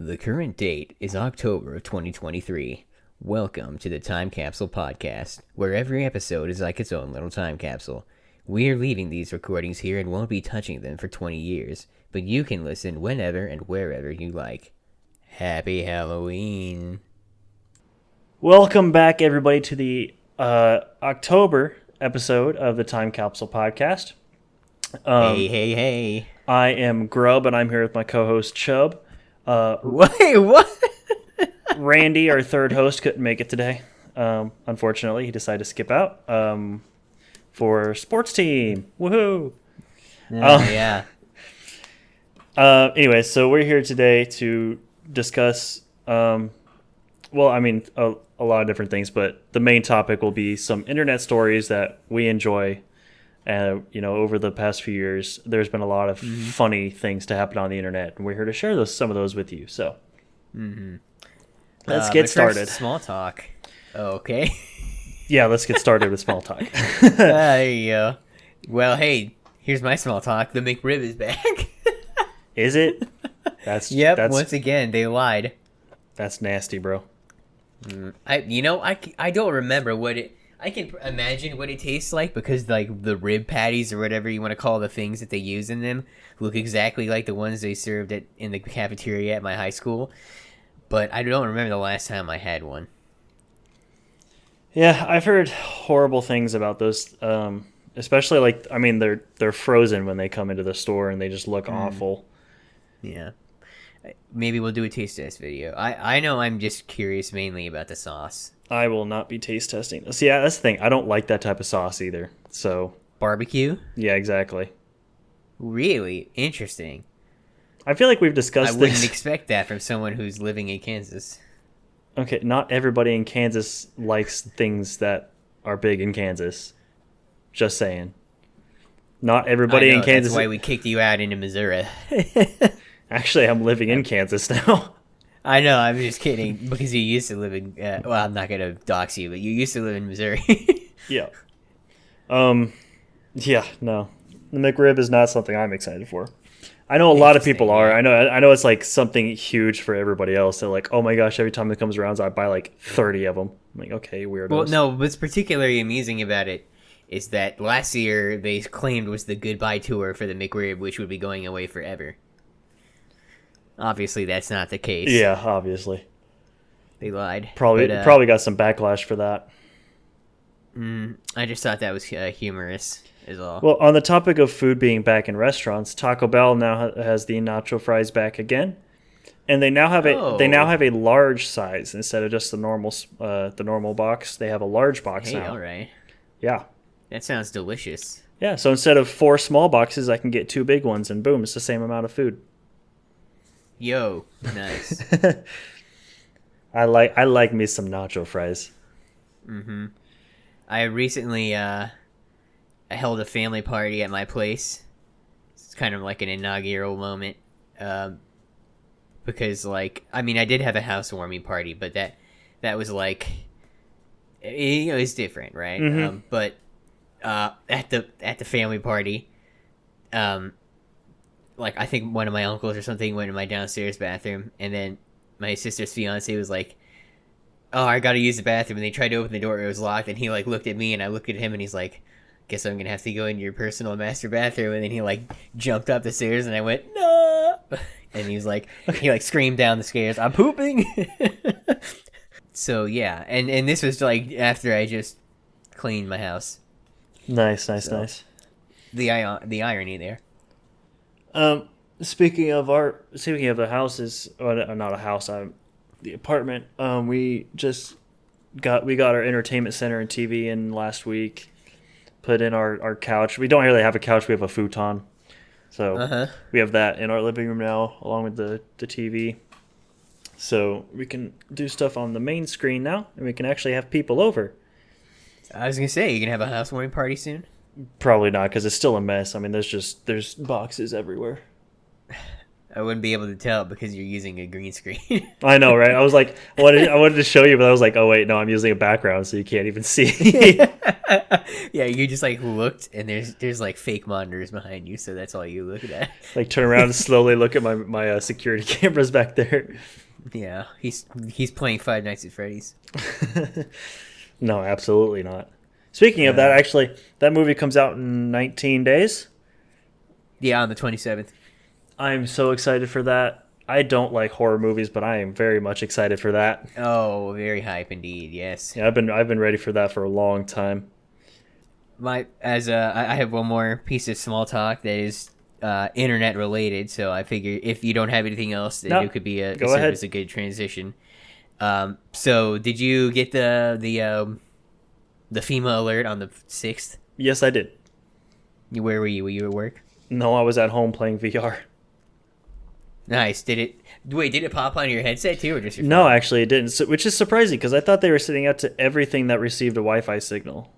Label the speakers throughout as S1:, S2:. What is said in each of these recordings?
S1: The current date is October of 2023. Welcome to the Time Capsule Podcast, where every episode is like its own little time capsule. We are leaving these recordings here and won't be touching them for 20 years, but you can listen whenever and wherever you like. Happy Halloween!
S2: Welcome back, everybody, to the October episode of the Time Capsule Podcast.
S1: Hey.
S2: I am Grub, and I'm here with my co-host, Chubb.
S1: Wait, what?
S2: Randy, our third host, couldn't make it today. Unfortunately, he decided to skip out for sports team. Woohoo!
S1: Yeah.
S2: Anyway, so we're here today to discuss, a lot of different things, but the main topic will be some internet stories that we enjoy. Over the past few years, there's been a lot of funny things to happen on the internet, and we're here to share some of those with you. So, let's get started.
S1: Small talk. Okay.
S2: Yeah, let's get started with small talk.
S1: There you go. Well, hey, here's my small talk. The McRib is back.
S2: Is it?
S1: Yep. Once again, they lied.
S2: That's nasty, bro.
S1: I don't remember what it. I can imagine what it tastes like because, like, the rib patties or whatever you want to call the things that they use in them look exactly like the ones they served in the cafeteria at my high school. But I don't remember the last time I had one.
S2: Yeah, I've heard horrible things about those. Especially they're frozen when they come into the store and they just look awful.
S1: Yeah. Maybe we'll do a taste test video. I know I'm just curious mainly about the sauce.
S2: I will not be taste testing. See, yeah, that's the thing. I don't like that type of sauce either. So
S1: barbecue?
S2: Yeah, exactly.
S1: Really? Interesting.
S2: I feel like we've discussed this.
S1: I wouldn't expect that from someone who's living in Kansas.
S2: Okay, not everybody in Kansas likes things that are big in Kansas. Just saying. Not everybody in Kansas.
S1: That's why we kicked you out into Missouri.
S2: Actually, I'm living in Kansas now.
S1: I know, I'm just kidding, because you used to live in, I'm not going to dox you, but you used to live in Missouri.
S2: Yeah. Yeah, no. The McRib is not something I'm excited for. I know a lot of people are. I know it's like something huge for everybody else. They're like, oh my gosh, every time it comes around, I buy like 30 of them. I'm like, okay, weirdos.
S1: Well, no, what's particularly amusing about it is that last year they claimed was the goodbye tour for the McRib, which would be going away forever. Obviously, that's not the case.
S2: Yeah, obviously.
S1: They lied.
S2: Probably got some backlash for that.
S1: I just thought that was humorous, is all.
S2: Well, on the topic of food being back in restaurants, Taco Bell now has the nacho fries back again, and they now have a large size instead of just the normal box. They have a large box now.
S1: All right.
S2: Yeah.
S1: That sounds delicious.
S2: Yeah. So instead of 4 small boxes, I can get 2 big ones, and boom, it's the same amount of food.
S1: Yo, nice.
S2: I like me some nacho fries.
S1: I recently I held a family party at my place. It's kind of like an inaugural moment, because I did have a housewarming party, but that was like, it's different, right? But at the family party, I think one of my uncles or something went in my downstairs bathroom, and then my sister's fiance was like, oh, I gotta use the bathroom, and they tried to open the door, it was locked, and he looked at me, and I looked at him, and he's like, guess I'm gonna have to go into your personal master bathroom, and then he jumped up the stairs, and I went, no, and he screamed down the stairs, I'm pooping. So yeah, and this was after I just cleaned my house.
S2: Nice.
S1: The irony there.
S2: Speaking of the houses, or not a house, the apartment. We got our entertainment center and TV in last week. Put in our couch. We don't really have a couch. We have a futon. So we have that in our living room now, along with the TV. So we can do stuff on the main screen now, and we can actually have people over.
S1: I was gonna say, you gonna have a housewarming party soon?
S2: Probably not, because it's still a mess. I mean, there's boxes everywhere.
S1: I wouldn't be able to tell because you're using a green screen.
S2: I know, right? I was like, I wanted to show you, but I was like, oh wait, no, I'm using a background, so you can't even see.
S1: Yeah, you just like looked, and there's like fake monitors behind you, so that's all you look at.
S2: Like turn around and slowly look at my security cameras back there.
S1: Yeah, he's playing Five Nights at Freddy's.
S2: No, absolutely not. Speaking of that, actually, that movie comes out in 19 days.
S1: Yeah, on the 27th.
S2: I'm so excited for that. I don't like horror movies, but I am very much excited for that.
S1: Oh, very hype indeed. Yes.
S2: Yeah, I've been ready for that for a long time.
S1: I have one more piece of small talk that is internet related. So I figure if you don't have anything else, then
S2: No,
S1: it could be
S2: go
S1: serve
S2: ahead.
S1: as a good transition. So did you get the FEMA alert on the 6th?
S2: Yes, I did.
S1: Where were you? Were you at work?
S2: No, I was at home playing VR.
S1: Nice. Did it pop on your headset too, or just your
S2: No,
S1: phone?
S2: actually, it didn't. So, which is surprising because I thought they were sending out to everything that received a Wi-Fi signal,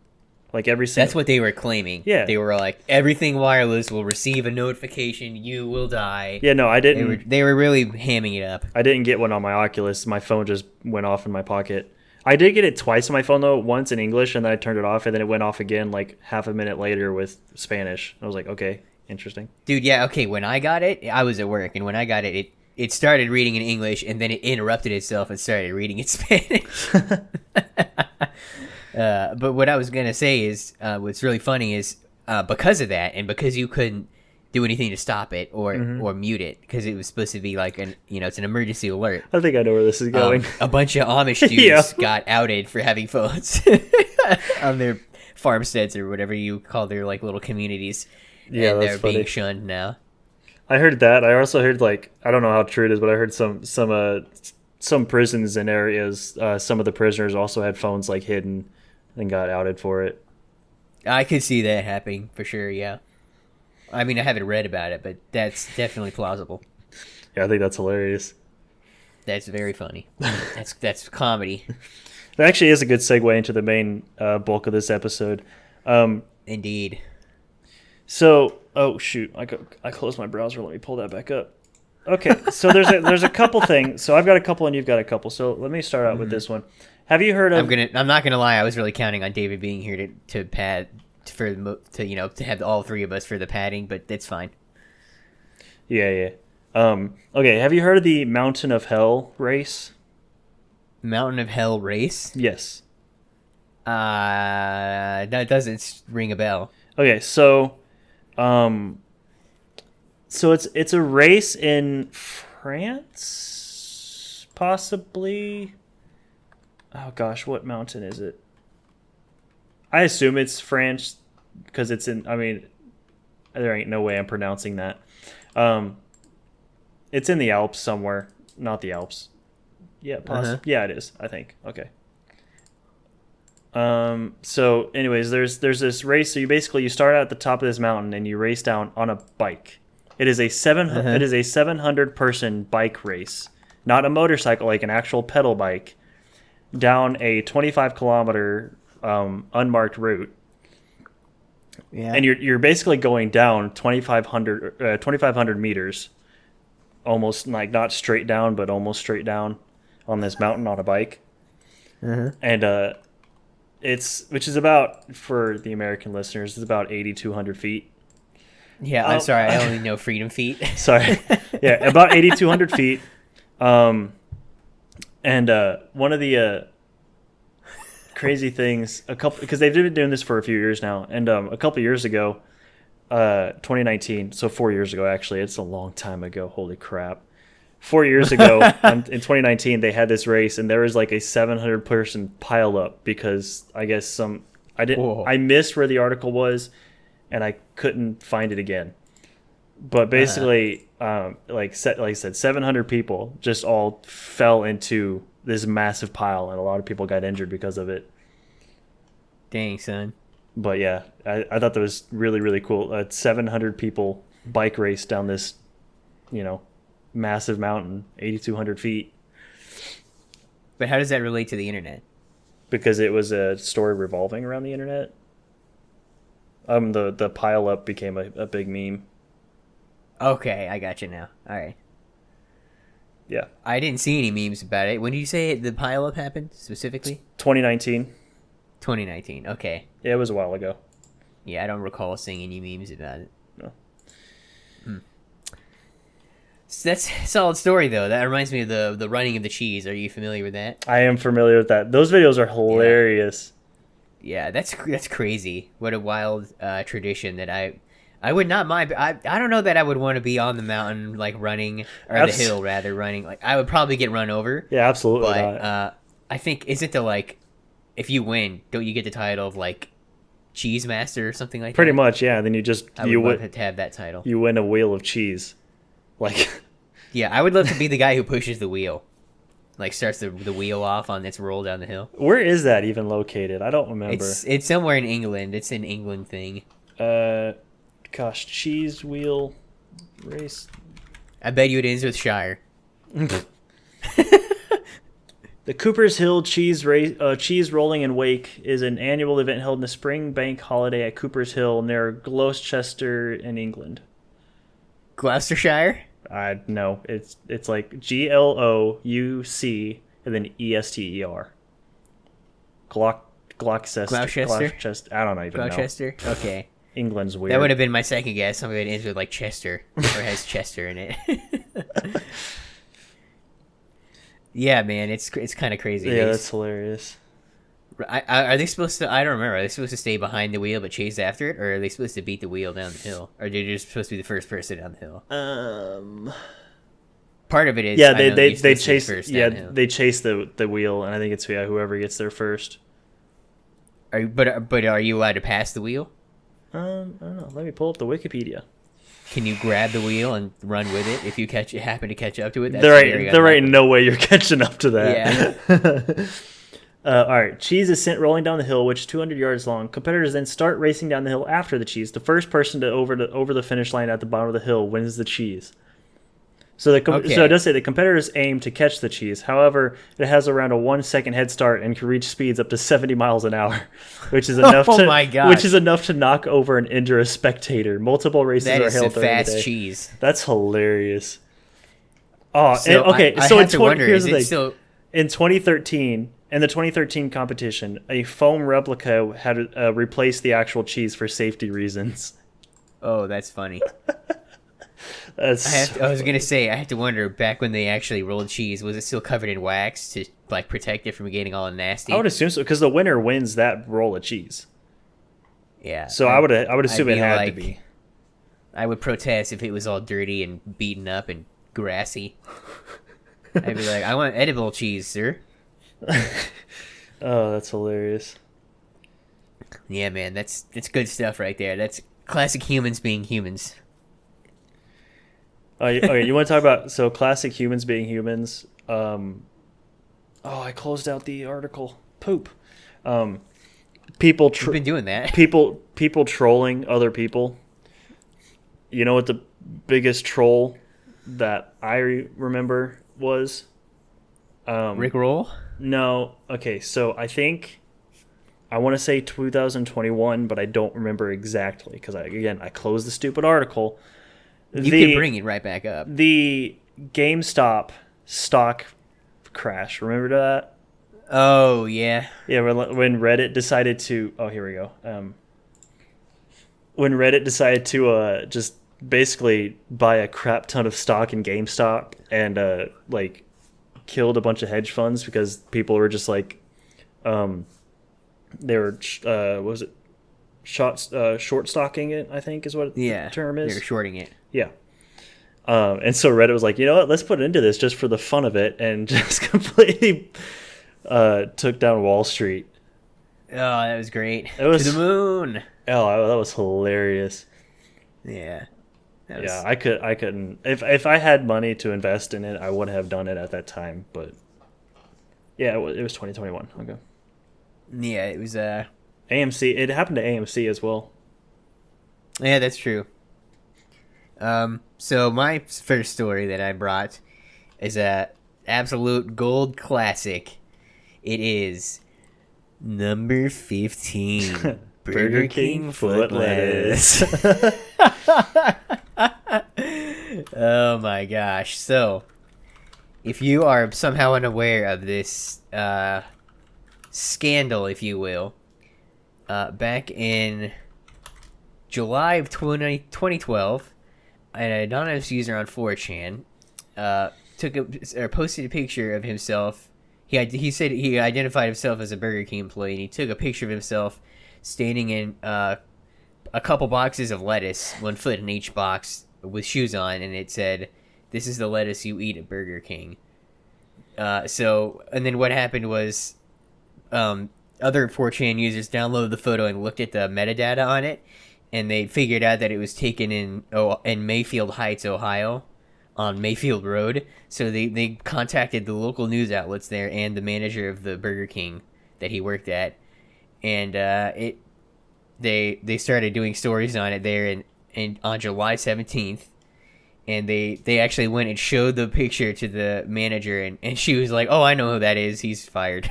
S2: like every single.
S1: That's what they were claiming.
S2: Yeah.
S1: They were like, everything wireless will receive a notification. You will die.
S2: Yeah, no, I
S1: They
S2: didn't.
S1: were they were really hamming it up.
S2: I didn't get one on my Oculus. My phone just went off in my pocket. I did get it twice on my phone though. Once in English, and then I turned it off, and then it went off again like half a minute later with Spanish. I was like, okay, interesting.
S1: Dude, yeah, okay. When I got it, I was at work, and when I got it, it started reading in English, and then it interrupted itself and started reading in Spanish. But what I was gonna say is, what's really funny is because of that, and because you couldn't do anything to stop it or mute it, because it was supposed to be like it's an emergency alert.
S2: I think I know where this is going.
S1: A bunch of Amish dudes
S2: Yeah.
S1: got outed for having phones on their farmsteads or whatever you call their like little communities.
S2: Yeah,
S1: and
S2: that's
S1: they're
S2: funny.
S1: being shunned now.
S2: I heard that. I also heard like I don't know how true it is, but I heard some prisons and areas. Some of the prisoners also had phones like hidden and got outed for it.
S1: I could see that happening for sure. Yeah, I mean I haven't read about it, but that's definitely plausible.
S2: Yeah, I think that's hilarious.
S1: That's very funny. That's comedy.
S2: That actually is a good segue into the main bulk of this episode.
S1: Indeed.
S2: So, oh shoot, I closed my browser. Let me pull that back up. Okay, so there's a couple things. So I've got a couple and you've got a couple. So let me start out with this one. Have you heard of?
S1: I'm not gonna lie. I was really counting on David being here to pad to have all three of us for the padding, but it's fine.
S2: Yeah. Okay, have you heard of the Mountain of Hell race?
S1: Mountain of Hell race.
S2: Yes.
S1: That doesn't ring a bell.
S2: Okay, so it's a race in France, possibly. Oh gosh, what mountain is it? I assume it's France because it's in. I mean, there ain't no way I'm pronouncing that. It's in the Alps somewhere, not the Alps. Yeah, Yeah, it is. I think. Okay. So anyways, there's this race. So you start out at the top of this mountain and you race down on a bike. It is a 700 person bike race, not a motorcycle, like an actual pedal bike, down a 25-kilometer unmarked route.
S1: Yeah.
S2: And you're basically going down 2,500 meters, almost like not straight down, but almost straight down on this mountain on a bike. And which is about, for the American listeners, it's about 8,200 feet.
S1: Yeah, I'm sorry. I only know freedom feet.
S2: Sorry. Yeah, about 8,200 feet. And one of the crazy things, because they've been doing this for a few years now, and a couple years ago, 2019, so 4 years ago actually, it's a long time ago. Holy crap! 4 years ago, in 2019, they had this race, and there was like a 700 person pile up because I guess I missed where the article was, and I couldn't find it again. But basically, like I said, 700 people just all fell into this massive pile, and a lot of people got injured because of it.
S1: Dang, son.
S2: But yeah, I thought that was really, really cool. 700 people bike race down this, massive mountain, 8,200 feet.
S1: But how does that relate to the internet?
S2: Because it was a story revolving around the internet. The pile up became a big meme.
S1: Okay, I got you now. All right.
S2: Yeah.
S1: I didn't see any memes about it. When did you say the pileup happened specifically?
S2: 2019.
S1: 2019. Okay.
S2: Yeah, it was a while ago.
S1: Yeah, I don't recall seeing any memes about it.
S2: No.
S1: So that's a solid story, though. That reminds me of the running of the cheese. Are you familiar with that?
S2: I am familiar with that. Those videos are hilarious.
S1: Yeah, that's crazy. What a wild tradition that I would not mind. I don't know that I would want to be on the mountain like running or the hill rather running. Like I would probably get run over.
S2: Yeah, absolutely.
S1: But I think is it the like if you win, don't you get the title of like cheese master or something like
S2: Pretty
S1: that?
S2: much, yeah. Then you
S1: would love to have that title.
S2: You win a wheel of cheese. Like
S1: yeah, I would love to be the guy who pushes the wheel. Like starts the wheel off on its roll down the hill.
S2: Where is that even located? I don't remember.
S1: It's somewhere in England. It's an England thing.
S2: Gosh, cheese wheel race.
S1: I bet you it ends with Shire.
S2: The Cooper's Hill cheese rolling and wake is an annual event held in the spring bank holiday at Cooper's Hill near Gloucester in England.
S1: Gloucestershire?
S2: I know it's like GLOUC and then ESTER. Gloucester.
S1: Gloucester?
S2: I don't even
S1: Gloucester?
S2: know.
S1: Okay.
S2: England's weird.
S1: That would have been my second guess. Something that ends with like Chester or has Chester in it. Yeah, man, it's kind of crazy.
S2: Yeah, that's hilarious.
S1: Are they supposed to? I don't remember. Are they supposed to stay behind the wheel but chase after it, or are they supposed to beat the wheel down the hill, or are they just supposed to be the first person down the hill? Part of it is
S2: they chase they chase the wheel, and I think it's whoever gets there first.
S1: But are you allowed to pass the wheel?
S2: I don't know. Let me pull up the Wikipedia.
S1: Can you grab the wheel and run with it if you happen to catch up to it?
S2: There ain't no way you're catching up to that.
S1: Yeah.
S2: All right. Cheese is sent rolling down the hill, which is 200 yards long. Competitors then start racing down the hill after the cheese. The first person to over the finish line at the bottom of the hill wins the cheese. So it does say the competitors aim to catch the cheese. However, it has around a 1 second head start and can reach speeds up to 70 miles an hour, which is enough to knock over and injure a spectator. Multiple races are held during the day. That is fast
S1: cheese.
S2: That's hilarious. Oh,
S1: so
S2: okay.
S1: I
S2: So
S1: here's the thing.
S2: Still... In 2013, in the 2013 competition, a foam replica had replaced the actual cheese for safety reasons.
S1: Oh, that's funny.
S2: I
S1: was gonna say I have to wonder back when they actually rolled cheese, was it still covered in wax to like protect it from getting all nasty?
S2: I would assume so because the winner wins that roll of cheese.
S1: Yeah.
S2: So I would assume it had to be.
S1: I would protest if it was all dirty and beaten up and grassy. I'd be like, I want edible cheese, sir.
S2: Oh, that's hilarious.
S1: Yeah, man, that's good stuff right there. That's classic humans being humans.
S2: Okay, you want to talk about classic humans being humans? I closed out the article. Poop. People
S1: You've been doing that.
S2: People trolling other people. You know what the biggest troll that I remember was?
S1: Rick Roll?
S2: No. Okay, so I want to say 2021, but I don't remember exactly because I closed the stupid article.
S1: You can bring it right back up.
S2: The GameStop stock crash. Remember that?
S1: Oh, yeah.
S2: Yeah, when Reddit decided to... Oh, here we go. When Reddit decided to just basically buy a crap ton of stock in GameStop and killed a bunch of hedge funds because people were just like... they were... what was it? Short stocking it, I think is what the term is.
S1: They were shorting it.
S2: Yeah. And so Reddit was like, you know what, let's put it into this just for the fun of it, and just completely took down Wall Street.
S1: Oh, that was great.
S2: To
S1: the moon.
S2: Oh, that was hilarious.
S1: Yeah.
S2: I couldn't. If I had money to invest in it, I would have done it at that time. But yeah, it was 2021. Okay.
S1: Yeah, it was
S2: AMC. It happened to AMC as well.
S1: Yeah, that's true. So my first story that I brought is a absolute gold classic. It is number 15.
S2: Burger King foot lettuce.
S1: Oh my gosh. So if you are somehow unaware of this scandal, if you will, back in July of 2012, an anonymous user on 4chan posted a picture of himself. He said he identified himself as a Burger King employee, and he took a picture of himself standing in a couple boxes of lettuce, 1 foot in each box, with shoes on, and it said, "This is the lettuce you eat at Burger King." And then what happened was, other 4chan users downloaded the photo and looked at the metadata on it, and they figured out that it was taken in Mayfield Heights, Ohio, on Mayfield Road. So they contacted the local news outlets there and the manager of the Burger King that he worked at, and they started doing stories on it there, and on July 17th, and they actually went and showed the picture to the manager, and she was like, "Oh, I know who that is. He's fired."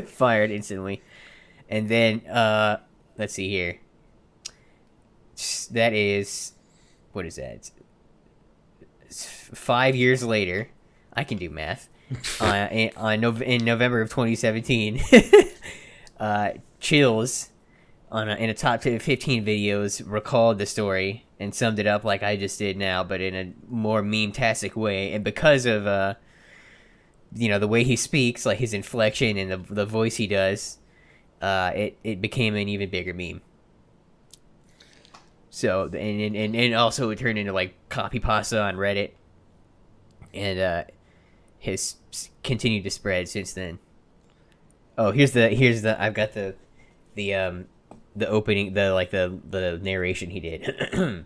S1: Fired instantly. And then let's see here. That is, what is that? It's 5 years later. I can do math. In November of 2017, Chills in a top 15 videos recalled the story and summed it up like I just did now, but in a more meme-tastic way. And because of the way he speaks, like his inflection and the voice he does, it became an even bigger meme. So and also it turned into like copy pasta on Reddit, and has continued to spread since then. Oh, here's the I've got the opening, the narration he did.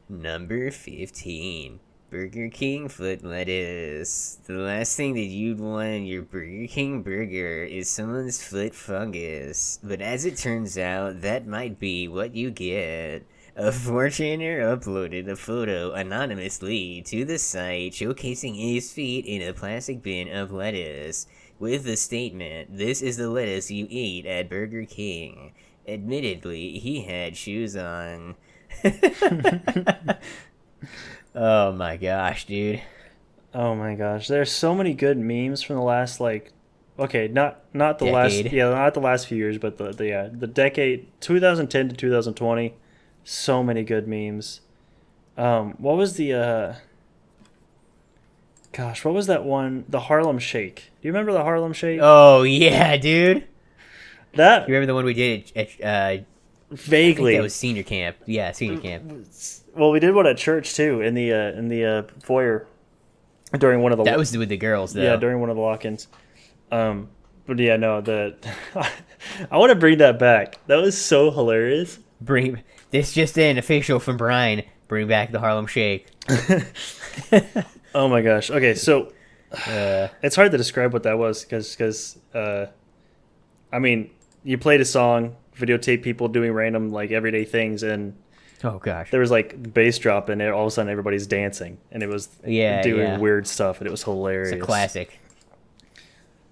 S1: Number 15. Burger King foot lettuce. The last thing that you'd want in your Burger King burger is someone's foot fungus. But as it turns out, that might be what you get. A 4chaner uploaded a photo anonymously to the site showcasing his feet in a plastic bin of lettuce, with the statement, "This is the lettuce you eat at Burger King." Admittedly, he had shoes on. Oh my gosh, dude.
S2: Oh my gosh, there's so many good memes from the last okay, not the
S1: Decade.
S2: not the last few years, but the decade 2010 to 2020. So many good memes. What was the gosh, what was that one? The Harlem Shake. Do you remember the Harlem Shake?
S1: Oh yeah, dude.
S2: That
S1: You remember the one we did at I think
S2: vaguely.
S1: that was senior camp. Yeah, senior camp.
S2: Well, we did one at church too in the foyer during one of the
S1: That was with the girls, though.
S2: yeah, during one of the lock-ins. But yeah, no, I want to bring that back. That was so hilarious.
S1: Bring this just in, official from Brian. Bring back the Harlem Shake.
S2: Oh my gosh. Okay, so it's hard to describe what that was because I mean, you played a song, videotape people doing random like everyday things, and
S1: Oh gosh.
S2: there was like bass drop, and all of a sudden everybody's dancing, and it was doing weird stuff, and it was hilarious.
S1: It's a classic.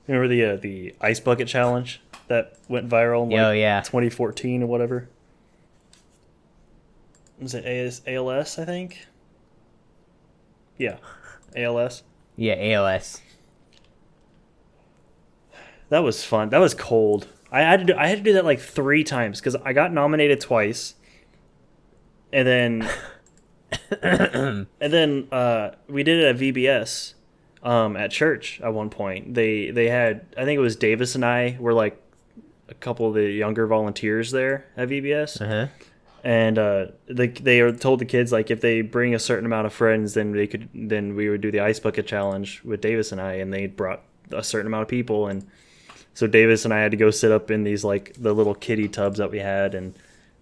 S2: Remember the ice bucket challenge that went viral in
S1: Oh yeah.
S2: 2014 or whatever? Was it ALS, I think? Yeah, ALS.
S1: Yeah, ALS.
S2: That was fun. That was cold. I had to do that like 3 times because I got nominated twice, and then we did it at VBS at church at one point. They had, I think it was Davis and I were like a couple of the younger volunteers there at VBS.
S1: Uh-huh.
S2: And they were told the kids like if they bring a certain amount of friends, then we would do the ice bucket challenge with Davis and I, and they brought a certain amount of people, and so Davis and I had to go sit up in these like the little kiddie tubs that we had, and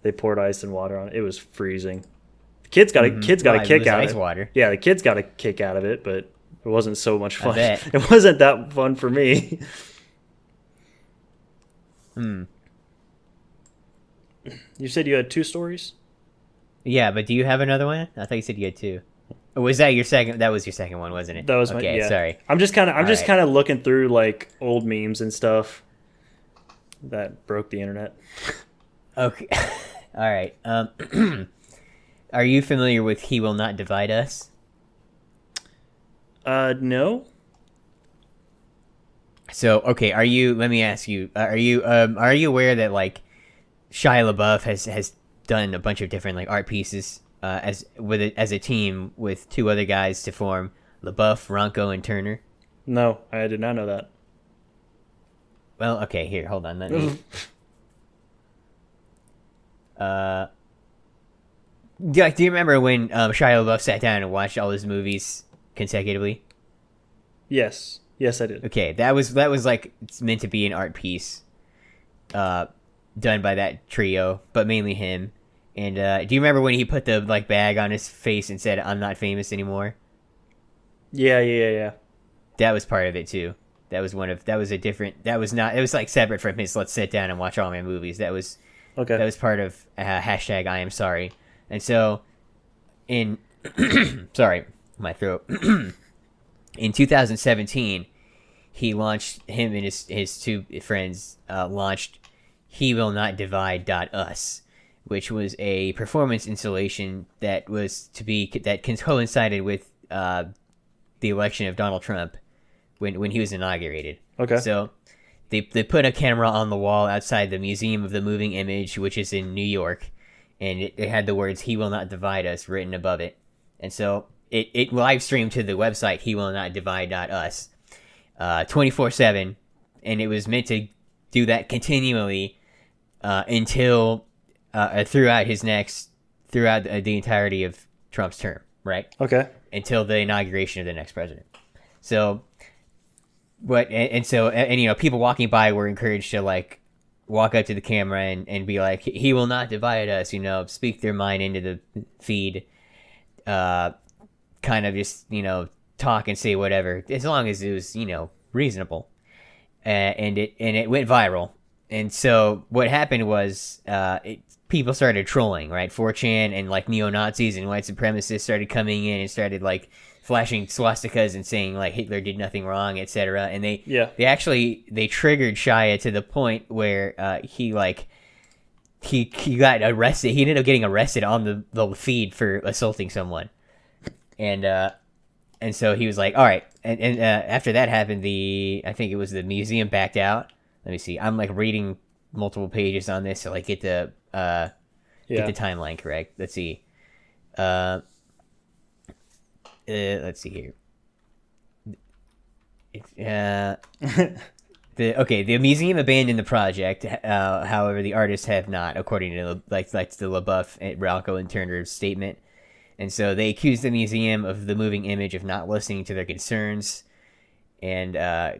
S2: they poured ice and water on it. It was freezing. The kids got a kick out of it.
S1: Water.
S2: Yeah, the kids got a kick out of it, but it wasn't so much fun.
S1: bet.
S2: It wasn't that fun for me. You said you had 2 stories?
S1: Yeah, but do you have another one? I thought you said you had 2. Or was that your second? That was your second one, wasn't it?
S2: That was
S1: okay.
S2: yeah.
S1: Sorry.
S2: I'm just kind
S1: right.
S2: of looking through like old memes and stuff that broke the internet.
S1: Okay. All right. Are you familiar with "He Will Not Divide Us"?
S2: No.
S1: So okay, are you? Let me ask you: are you aware that like Shia LaBeouf has done a bunch of different like art pieces as a team with two other guys to form LaBeouf, Ronco, and Turner?
S2: No, I did not know that.
S1: Well, okay, here, hold on, let me. Uh, do you remember when Shia LaBeouf sat down and watched all his movies consecutively?
S2: Yes. Yes, I did.
S1: Okay, that was like it's meant to be an art piece, uh, done by that trio, but mainly him. And do you remember when he put the like bag on his face and said, "I'm not famous anymore"?
S2: Yeah.
S1: That was part of it too. That was a different. That was not. It was like separate from his. Let's sit down and watch all my movies. That
S2: Okay.
S1: was part of hashtag I am sorry. And so in sorry my throat. In 2017, he launched him and his two friends launched He Will Not Divide Us, which was a performance installation that was to be that coincided with the election of Donald Trump when he was inaugurated.
S2: Okay.
S1: So they put a camera on the wall outside the Museum of the Moving Image, which is in New York, and it had the words "He Will Not Divide Us" written above it. And so it live streamed to the website He Will Not Divide Us 24/7, and it was meant to do that continually until throughout the entirety of Trump's term, right?
S2: Okay.
S1: Until the inauguration of the next president. So and you know, people walking by were encouraged to like walk up to the camera and be like, "He will not divide us," you know, speak their mind into the feed, kind of just, you know, talk and say whatever as long as it was, you know, reasonable. And it went viral. And so what happened was people started trolling, right? 4chan and like neo-Nazis and white supremacists started coming in and started like flashing swastikas and saying like Hitler did nothing wrong, etc. And they triggered Shia to the point where he got arrested. He ended up getting arrested on the feed for assaulting someone. And so he was like, all right. And after that happened, I think it was the museum backed out. Let me see. I'm like reading multiple pages on this to like get the timeline correct. Let's see. Let's see here. The museum abandoned the project. However, the artists have not, according to like the LaBeouf, and Ralco, and Turner's statement. And so they accused the museum of the moving image of not listening to their concerns, and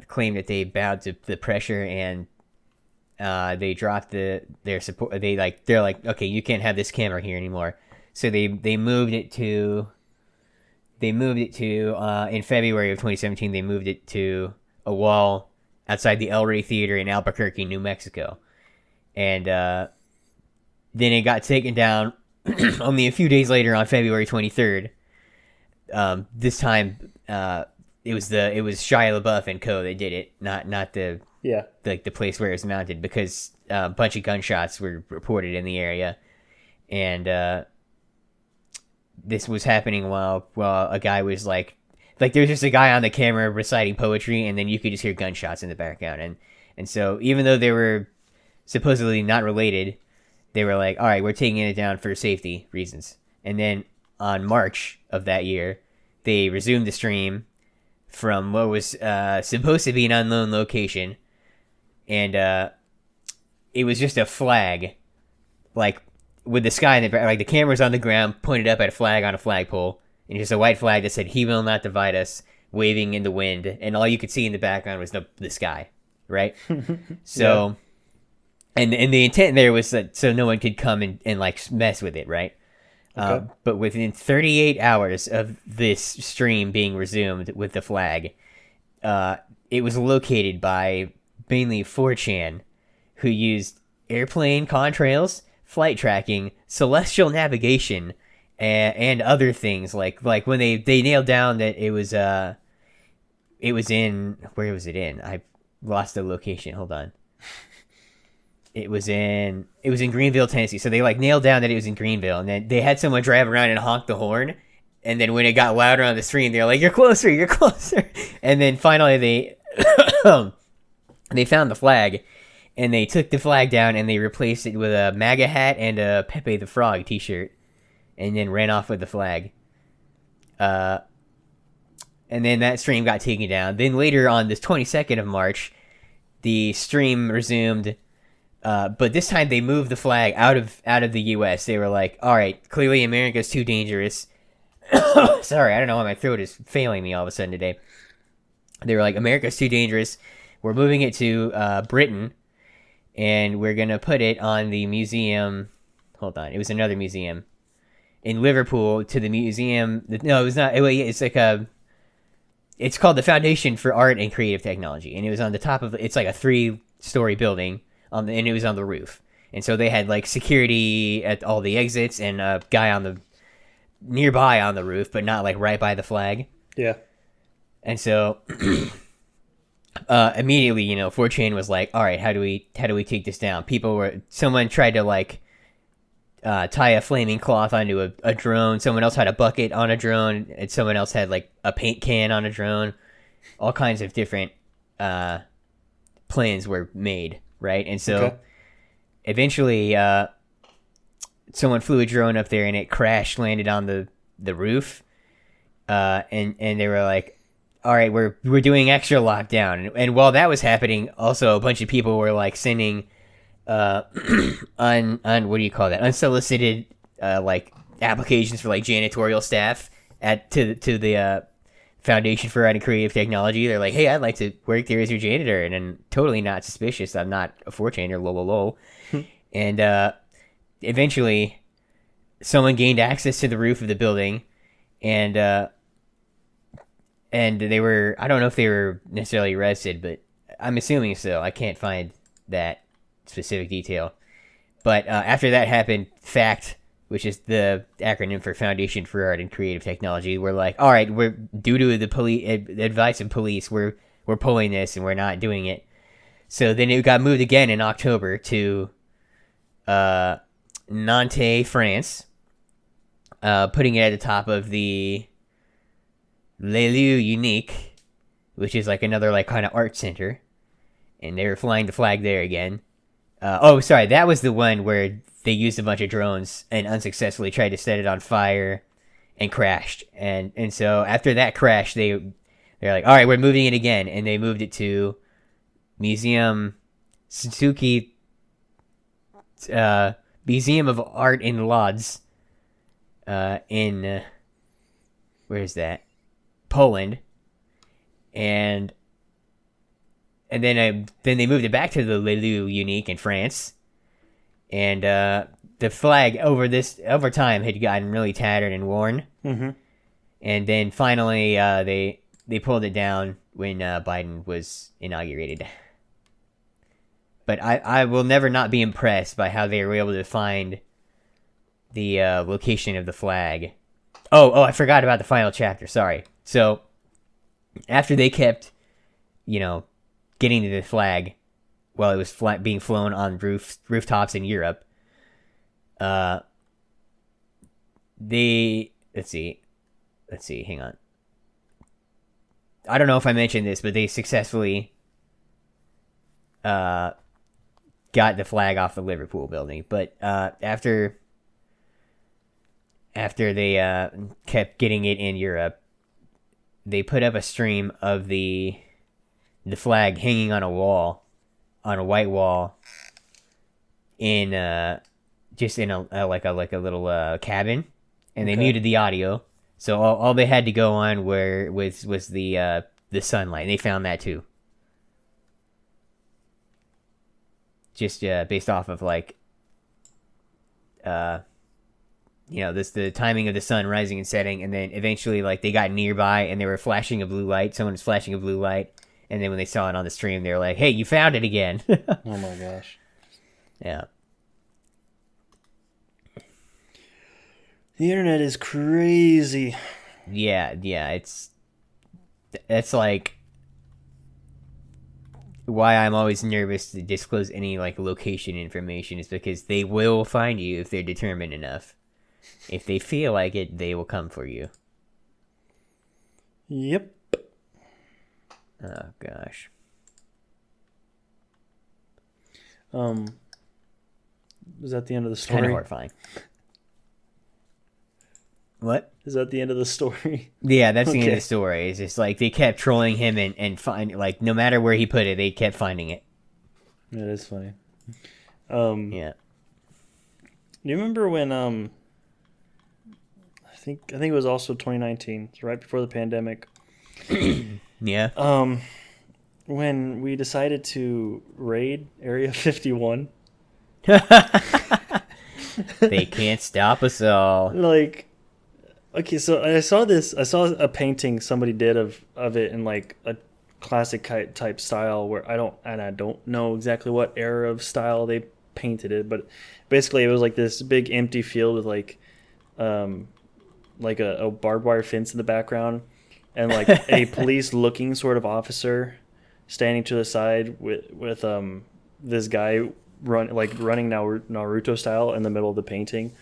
S1: claimed that they bowed to the pressure, and they dropped their support. They're like, okay, you can't have this camera here anymore. So they moved it to in February of 2017. They moved it to a wall outside the El Rey Theater in Albuquerque, New Mexico, and then it got taken down only a few days later on February 23rd. This time, it was Shia LaBeouf and co. that did it, not the place where it was mounted, because a bunch of gunshots were reported in the area, and this was happening while a guy was like there was just a guy on the camera reciting poetry, and then you could just hear gunshots in the background, and so even though they were supposedly not related, they were like, all right, we're taking it down for safety reasons. And then on March of that year, they resumed the stream from what was supposed to be an unknown location, and it was just a flag, like with the sky in the back, like the camera's on the ground, pointed up at a flag on a flagpole, and just a white flag that said "He will not divide us," waving in the wind, and all you could see in the background was the sky, right? So. Yeah. And the intent there was that so no one could come and like mess with it, right? Okay. But within 38 hours of this stream being resumed with the flag, it was located by mainly 4chan, who used airplane contrails, flight tracking, celestial navigation, and other things like when they nailed down that it was in, where was it in? I lost the location. Hold on. It was in Greenville, Tennessee. So they like nailed down that it was in Greenville, and then they had someone drive around and honk the horn And then when it got louder on the stream, they're like, "You're closer, you're closer." And then finally they they found the flag, and they took the flag down and they replaced it with a MAGA hat and a Pepe the Frog T-shirt, and then ran off with the flag. And then that stream got taken down. Then later on this 22nd of March, the stream resumed, but this time they moved the flag out of the U.S. They were like, "All right, clearly America's too dangerous." Sorry, I don't know why my throat is failing me all of a sudden today. They were like, "America's too dangerous. We're moving it to Britain, and we're gonna put it on the museum." Hold on, it was another museum in Liverpool. To the museum. No, it was not. It's like a. It's called the Foundation for Art and Creative Technology, and it was on the top of. It's like a 3-story building, and it was on the roof. And so they had like security at all the exits and a guy on the nearby on the roof, but not like right by the flag.
S2: Yeah.
S1: And so immediately, 4chan was like, "All right, how do we take this down?" Someone tried to like tie a flaming cloth onto a drone. Someone else had a bucket on a drone, and someone else had like a paint can on a drone. All kinds of different plans were made, right? And so eventually someone flew a drone up there and it crashed, landed on the roof, and they were like, "All right, we're doing extra lockdown." And while that was happening, also a bunch of people were like sending on what do you call that, unsolicited like applications for like janitorial staff to the Foundation for Art and Creative Technology. They're like, "Hey, I'd like to work there as your janitor," and I'm totally not suspicious. I'm not a 4chaner, lol. And eventually someone gained access to the roof of the building, and they were, I don't know if they were necessarily arrested, but I'm assuming so. I can't find that specific detail. But after that happened, FACT, which is the acronym for Foundation for Art and Creative Technology, we're like, "All right, we're due to the advice of police, we're pulling this and we're not doing it." So then it got moved again in October to Nantes, France, putting it at the top of the Les Lieux Unique, which is like another like kind of art center, and they were flying the flag there again. Sorry, that was the one where they used a bunch of drones and unsuccessfully tried to set it on fire and crashed. And so after that crash, they're like, "All right, we're moving it again," and they moved it to Museum Suzuki, Museum of Art in Lodz, in where is that? Poland, and then they moved it back to the Les Lieux Unique in France, and the flag over time had gotten really tattered and worn, and then finally they pulled it down when Biden was inaugurated. But I will never not be impressed by how they were able to find the location of the flag. Oh, I forgot about the final chapter. Sorry. So after they kept, getting to the flag while it was being flown on rooftops in Europe, let's see, hang on. I don't know if I mentioned this, but they successfully got the flag off the Liverpool building. But after they kept getting it in Europe, they put up a stream of the flag hanging on a white wall, in just in a little cabin, and they muted the audio, so all they had to go on was the sunlight. And they found that too, just based off of like the timing of the sun rising and setting, and then eventually like they got nearby and they were flashing a blue light. Someone was flashing a blue light, and then when they saw it on the stream, they were like, "Hey, you found it again!"
S2: Oh my gosh!
S1: Yeah.
S2: The internet is crazy.
S1: Yeah. That's like why I'm always nervous to disclose any like location information, is because they will find you if they're determined enough. If they feel like it, they will come for you.
S2: Yep.
S1: Oh gosh.
S2: Um, is that the end of the
S1: It's kind of
S2: story?
S1: horrifying. What?
S2: Is that the end of the story?
S1: Yeah, that's the end of the
S2: Okay.
S1: story. It's just like they kept trolling him and find like no matter where he put it, they kept finding it.
S2: That is funny. Do
S1: Yeah.
S2: you remember when I think it was also 2019, right before the pandemic,
S1: Yeah.
S2: um when we decided to raid Area 51?
S1: They can't stop us all.
S2: Like, okay, so I saw a painting somebody did of it in like a classic type style where I don't know exactly what era of style they painted it, but basically it was like this big empty field with um like a barbed wire fence in the background, and like a police looking sort of officer standing to the side with this guy running Naruto style in the middle of the painting.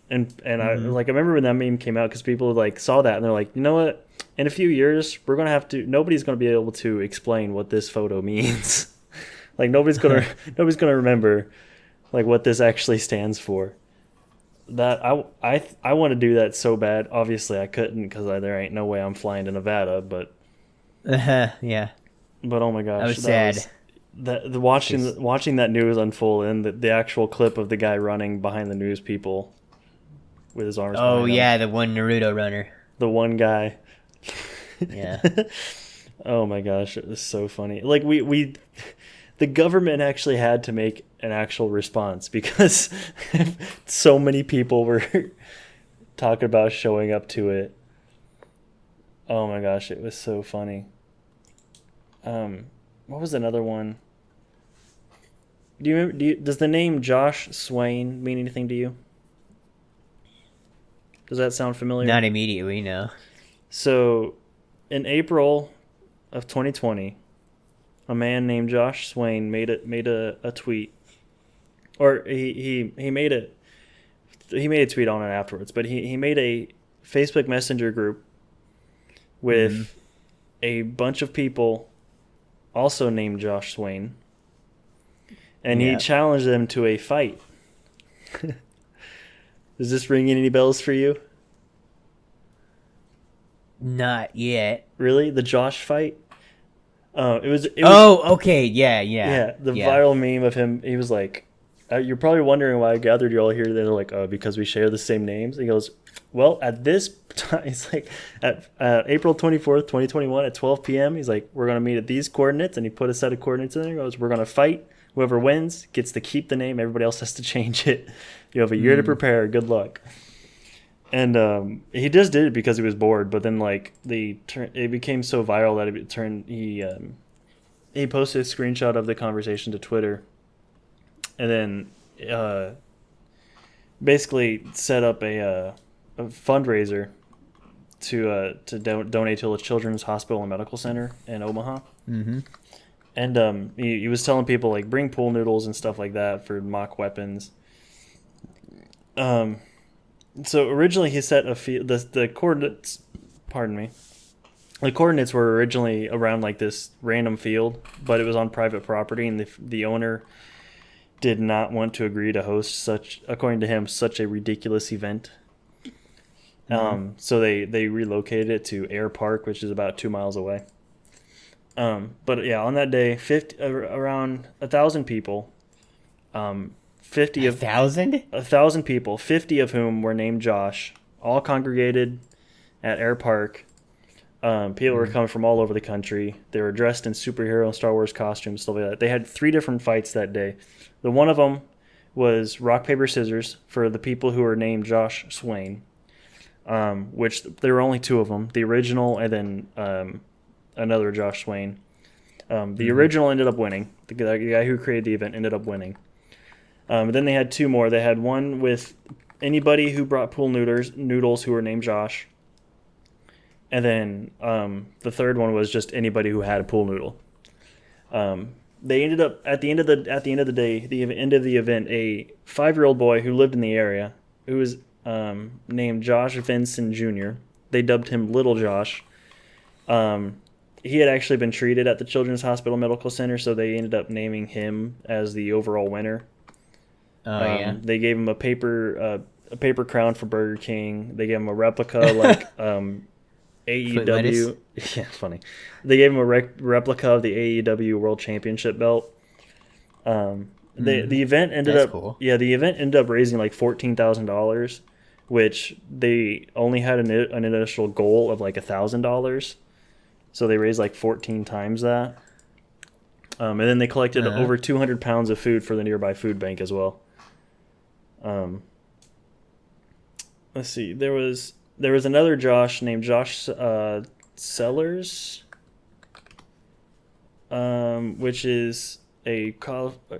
S2: And
S1: Hmm.
S2: I remember when that meme came out, because people like saw that and they're like, you know what? In a few years, we're gonna have to. Nobody's gonna be able to explain what this photo means. Like nobody's gonna remember like what this actually stands for. That I want to do that so bad. Obviously, I couldn't because there ain't no way I'm flying to Nevada.
S1: Yeah.
S2: But oh my
S1: I
S2: gosh,
S1: was sad.
S2: the
S1: Cause
S2: watching that news unfold, and the actual clip of the guy running behind the news people with his arms
S1: oh
S2: behind him.
S1: yeah, the one Naruto runner.
S2: The one guy.
S1: Yeah.
S2: Oh my gosh, it was so funny. Like the government actually had to make an actual response because so many people were talking about showing up to it. Oh my gosh, it was so funny. What was another one? Do you remember? Does the name Josh Swain mean anything to you? Does that sound familiar?
S1: Not immediately, no.
S2: So, in April of 2020, a man named Josh Swain made a tweet, or he made a tweet on it afterwards. But he made a Facebook Messenger group
S1: Hmm.
S2: with a bunch of people also named Josh Swain, and he
S1: Yeah.
S2: challenged them to a fight. Does this ring any bells for you?
S1: Not yet.
S2: Really, the Josh fight? It was
S1: Oh, okay. Yeah, yeah,
S2: Yeah, the
S1: yeah.
S2: viral meme of him. He was like, "You're probably wondering why I gathered you all here." They're like, "Oh, because we share the same names." He goes, "Well, at this time, he's like, at April 24th, 2021, at 12 p.m. He's like, we're gonna meet at these coordinates," and he put a set of coordinates in there. He goes, "We're gonna fight. Whoever wins gets to keep the name. Everybody else has to change it. You have a year to
S1: Mm.
S2: prepare. Good luck." And he just did it because he was bored. But then like it became so viral that it turned he posted a screenshot of the conversation to Twitter, and then basically set up a fundraiser to donate to a children's hospital and medical center in Omaha.
S1: Mm-hmm.
S2: And he was telling people like bring pool noodles and stuff like that for mock weapons. Um, so originally he set the coordinates. Pardon me. The coordinates were originally around like this random field, but it was on private property, and the owner did not want to agree to host such, according to him, such a ridiculous event.
S1: Mm-hmm.
S2: So they relocated it to Air Park, which is about 2 miles away. But yeah, on that day, around 1,000 people, 50
S1: A
S2: of
S1: thousand?
S2: 1,000 people, 50 of whom were named Josh, all congregated at Air Park. People were
S1: Mm.
S2: coming from all over the country. They were dressed in superhero and Star Wars costumes, stuff like that. They had 3 different fights that day. The one of them was rock paper scissors for the people who were named Josh Swain, which there were only 2 of them: the original and then another Josh Swain. The
S1: Mm-hmm.
S2: original ended up winning. The guy who created the event ended up winning. Then they had 2 more. They had one with anybody who brought pool noodles who were named Josh. And then the third one was just anybody who had a pool noodle. They ended up at the end of the day, the end of the event, a 5-year-old boy who lived in the area, who was named Josh Vincent Jr. They dubbed him Little Josh. He had actually been treated at the Children's Hospital Medical Center, so they ended up naming him as the overall winner.
S1: Oh yeah.
S2: They gave him a paper crown for Burger King. They gave him a replica like
S1: Foot lettuce.
S2: AEW. Yeah, funny. They gave him a replica of the AEW World Championship belt. The event ended
S1: That's
S2: up
S1: cool.
S2: yeah the event ended up raising like $14,000, which they only had an initial goal of like $1,000, so they raised like 14 times that. And then they collected
S1: Uh-huh.
S2: over 200 pounds of food for the nearby food bank as well. Let's see. There was another Josh named Josh Sellers, which is a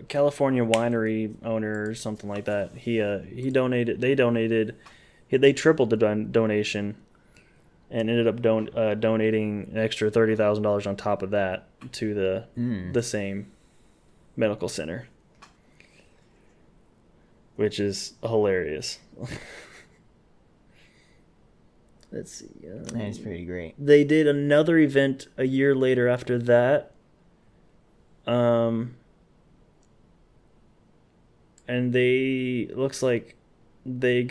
S2: California winery owner or something like that. He donated. They tripled the donation and ended up donating an extra $30,000 on top of that to the same medical center, which is hilarious. Let's see.
S1: That's pretty great.
S2: They did another event a year later after that. And looks like they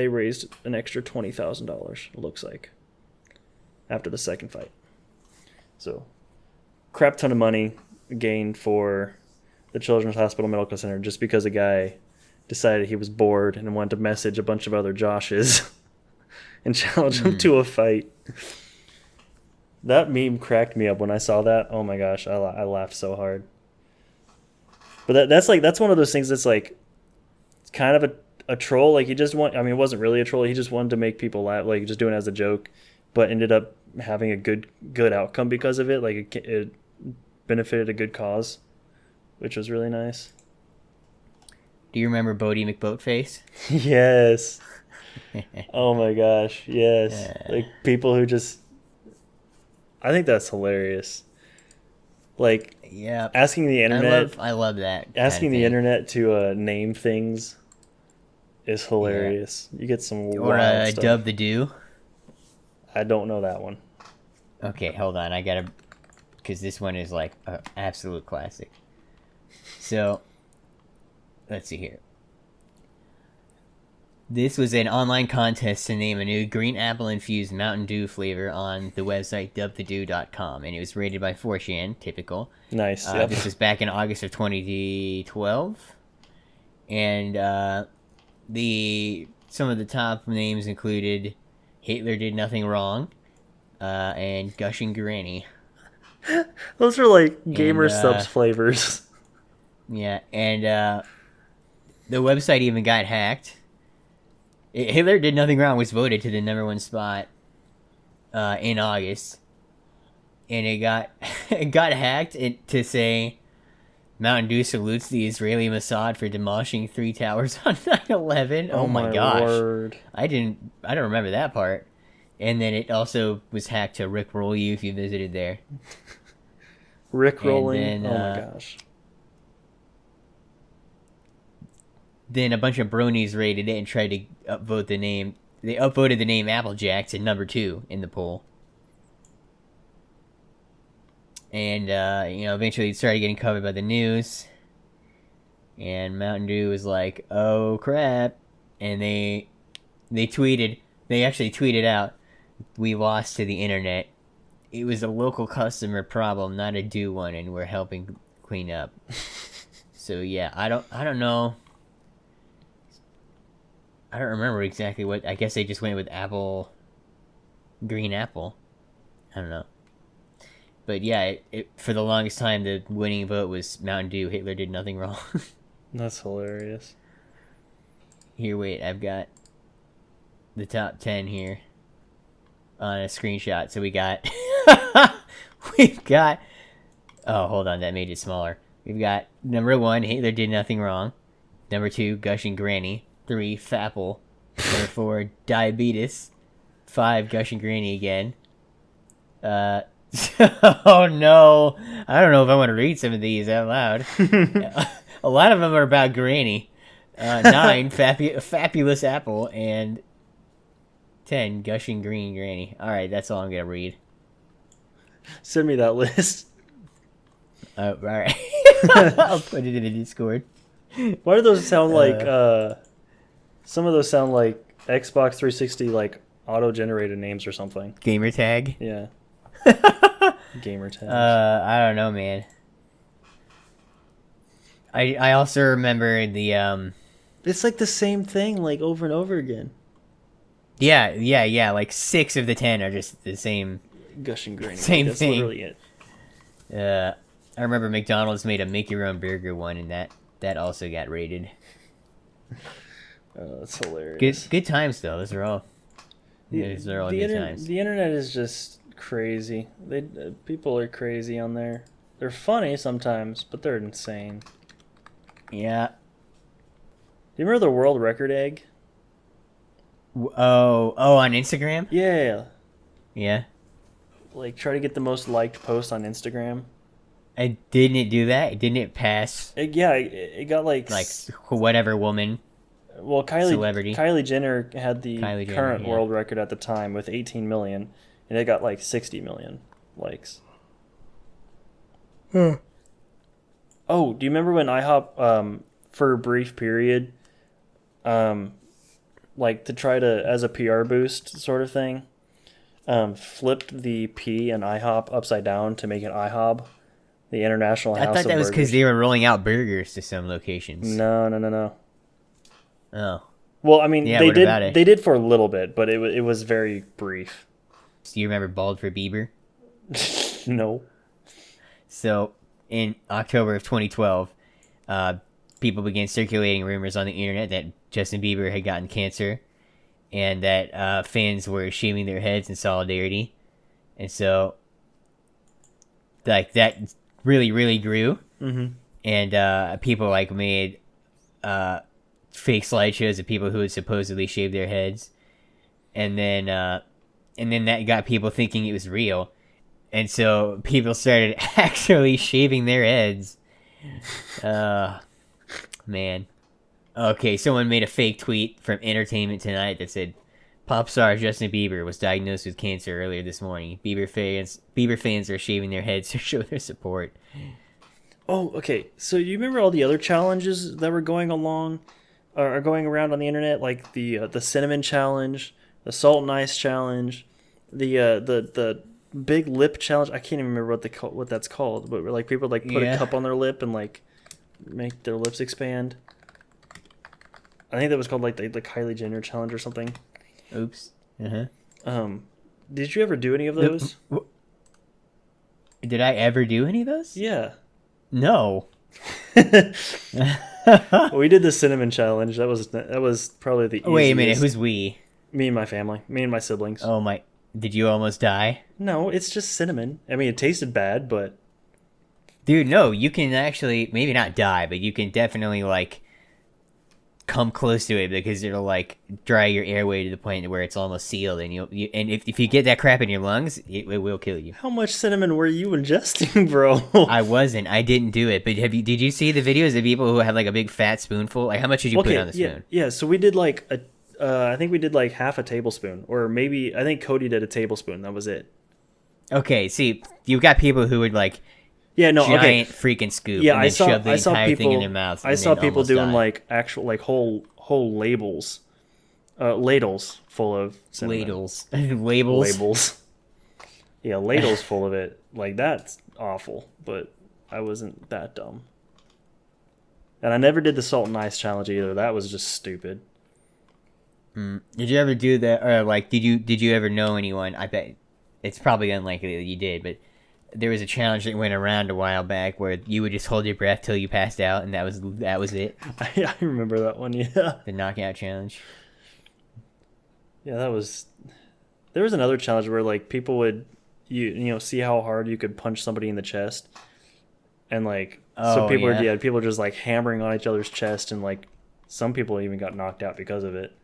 S2: raised an extra $20,000, looks like, after the second fight. So, crap ton of money gained for the Children's Hospital Medical Center just because a guy decided he was bored and wanted to message a bunch of other Joshes and challenge them to a fight. That meme cracked me up when I saw that. Oh my gosh, I laughed so hard. But that's one of those things that's like, it's kind of a troll. Like it wasn't really a troll. He just wanted to make people laugh, like just doing it as a joke, but ended up having a good outcome because of it. Like it benefited a good cause, which was really nice.
S1: Do you remember Bodie McBoatface?
S2: Yes. Oh my gosh, yes. Like people who just, I think that's hilarious. Like
S1: Yeah.
S2: asking the internet,
S1: I love that.
S2: asking the internet to name things is hilarious. You get some
S1: Or
S2: wild stuff.
S1: Dub the Do.
S2: I don't know that one.
S1: Okay, hold on. I gotta, because this one is like an absolute classic. So, let's see here. This was an online contest to name a new green apple infused Mountain Dew flavor on the website dubthedew.com, and it was rated by 4chan, typical.
S2: Nice. Yep.
S1: This was back in August of 2012, and some of the top names included Hitler Did Nothing Wrong, and Gushing Granny.
S2: Those are like gamer subs flavors.
S1: Yeah, and the website even got hacked. Hitler Did Nothing Wrong was voted to the #1 spot in August, and it got hacked to say Mountain Dew salutes the Israeli Mossad for demolishing 3 towers on 9/11. Oh my gosh,
S2: word.
S1: I don't remember that part. And then it also was hacked to Rickroll you if you visited there.
S2: Rickrolling. Oh my gosh.
S1: Then a bunch of bronies rated it and tried to upvote the name. They upvoted the name Applejack to #2 in the poll. And, eventually it started getting covered by the news. And Mountain Dew was like, oh crap. And they actually tweeted out, we lost to the internet. It was a local customer problem, not a Dew one, and we're helping clean up. So yeah, I don't know. I don't remember exactly what. I guess they just went with green apple. I don't know. But yeah, for the longest time, the winning vote was Mountain Dew. Hitler Did Nothing Wrong.
S2: That's hilarious.
S1: Here, wait, I've got the top 10 here on a screenshot. So we've got, oh, hold on, that made it smaller. We've got #1, Hitler Did Nothing Wrong. #2, Gushing Granny. 3, Fapple. 4, Diabetes. 5, Gushing Granny again. Oh no, I don't know if I want to read some of these out loud. A lot of them are about Granny. 9, Fabulous Apple, and 10, Gushing Green Granny. Alright, that's all I'm gonna read.
S2: Send me that list.
S1: All right. I'll put it in the Discord.
S2: Why do those sound like?
S1: Uh,
S2: Some of those sound like Xbox 360 like auto-generated names or something.
S1: Gamer tag.
S2: Yeah, gamer tags.
S1: I don't know, man. I also remember the.
S2: It's like the same thing, like over and over again.
S1: Yeah. Like 6 of the 10 are just the same.
S2: Gushing grain.
S1: Same
S2: That's
S1: thing.
S2: literally it.
S1: I remember McDonald's made a make your own burger one, and that also got rated.
S2: That's hilarious.
S1: Good times though. Those are all. Those are all good times.
S2: The internet is just crazy. People are crazy on there. They're funny sometimes, but they're insane.
S1: Yeah.
S2: Do you remember the world record egg?
S1: Oh, on Instagram?
S2: Yeah.
S1: Yeah.
S2: Like try to get the most liked post on Instagram.
S1: I didn't do that. Didn't it pass
S2: It got like
S1: whatever woman
S2: well,
S1: celebrity?
S2: Kylie Jenner had the
S1: Kylie Jenner,
S2: current
S1: yeah.
S2: world record at the time with 18 million, and it got like 60 million likes. Oh, do you remember when IHOP, for a brief period, like to try to, as a PR boost sort of thing, flipped the P in IHOP upside down to make it IHOB, the International House
S1: I thought
S2: of
S1: that was because
S2: Burgers?
S1: they were rolling out burgers to some locations.
S2: No.
S1: Oh.
S2: Well, I mean,
S1: Yeah,
S2: they
S1: what
S2: did.
S1: about it?
S2: They did for a little bit, but it was very brief.
S1: Do you remember Bald for Bieber?
S2: No.
S1: So, in October of 2012, people began circulating rumors on the internet that Justin Bieber had gotten cancer, and that fans were shaving their heads in solidarity, and so, like that really grew, and people like made fake slideshows of people who had supposedly shaved their heads, and then that got people thinking it was real, and so people started actually shaving their heads. Man. Okay, someone made a fake tweet from Entertainment Tonight that said, "Pop star Justin Bieber was diagnosed with cancer earlier this morning. Bieber fans are shaving their heads to show their support."
S2: Oh, okay. So you remember all the other challenges that were going along, or going around on the internet, like the cinnamon challenge, the salt and ice challenge, the big lip challenge. I can't even remember what that's called, but like people like put a cup on their lip and like make their lips expand. I think that was called like the Kylie Jenner challenge or something.
S1: Oops.
S2: Did you ever do any of those?
S1: Did I ever do any of those?
S2: Yeah.
S1: No.
S2: We did the cinnamon challenge. That was probably the easiest.
S1: Wait a minute, who's we?
S2: Me and my family. Me and my siblings.
S1: Oh my, did you almost die?
S2: No, it's just cinnamon. I mean, it tasted bad, but...
S1: Dude, no, you can actually, maybe not die, but you can definitely, like, come close to it because it'll, like, dry your airway to the point where it's almost sealed, and and if you get that crap in your lungs, it will kill you.
S2: How much cinnamon were you ingesting, bro?
S1: I didn't do it, but did you see the videos of people who had, like, a big fat spoonful? Like, how much did you put on the spoon?
S2: Yeah, so we did, like, I think we did, like, half a tablespoon, or maybe, I think Cody did a tablespoon, that was it.
S1: Okay, see, you've got people who would, like,
S2: yeah, no,
S1: giant freaking scoop, and then shove the entire thing in their mouth.
S2: I saw people doing
S1: die.
S2: like actual like whole ladles full of cinnamon. Labels. Yeah, ladles full of it. Like that's awful, but I wasn't that dumb. And I never did the salt and ice challenge either. That was just stupid.
S1: Did you ever do that, or like did you ever know anyone? I bet it's probably unlikely that you did, but there was a challenge that went around a while back where you would just hold your breath till you passed out, and that was it.
S2: I remember that one. Yeah,
S1: the knockout challenge.
S2: Yeah, there was another challenge where like people would see how hard you could punch somebody in the chest, and like people were just like hammering on each other's chest, and like some people even got knocked out because of it.